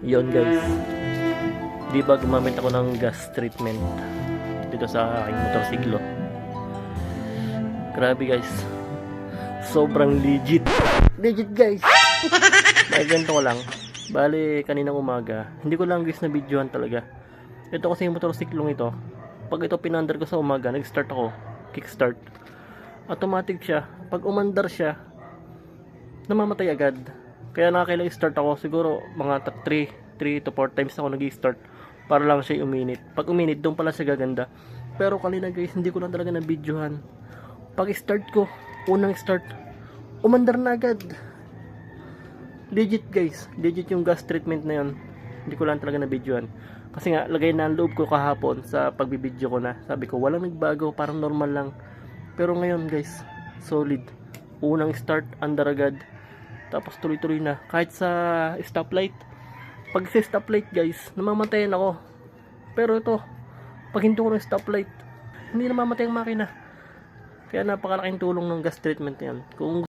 Yon guys, di ba gumamit ako ng gas treatment dito sa aking motorsiklo. Grabe guys, sobrang legit guys. May ganito ko lang, bali kaninang umaga, hindi ko lang guys na videohan talaga. Ito kasi yung motorsiklong ito, pag ito pinandar ko sa umaga, nag-start ako, kickstart, automatic siya. Pag umandar siya, namamatay agad. Kaya nakakailang start ako, siguro mga 3 to 4 times ako nag-start para lang siya uminit. Pag uminit, doon pala siya gaganda. Pero kanina guys, hindi ko lang talaga na videohan. Pag start ko, unang start, umandar na agad. Legit guys, legit yung gas treatment na yun. Hindi ko lang talaga na videohan. Kasi nga, lagay na ang loob ko kahapon sa pagbibideo ko na. Sabi ko, walang nagbago, parang normal lang. Pero ngayon guys, solid. Unang start, andar agad. Tapos tuloy-tuloy na. Kahit sa stoplight. Pag sa stoplight guys, namamatayan ako. Pero ito, pag hindi ko ng stoplight, hindi namamatay ang makina. Kaya napakalaking tulong ng gas treatment na yan. Kung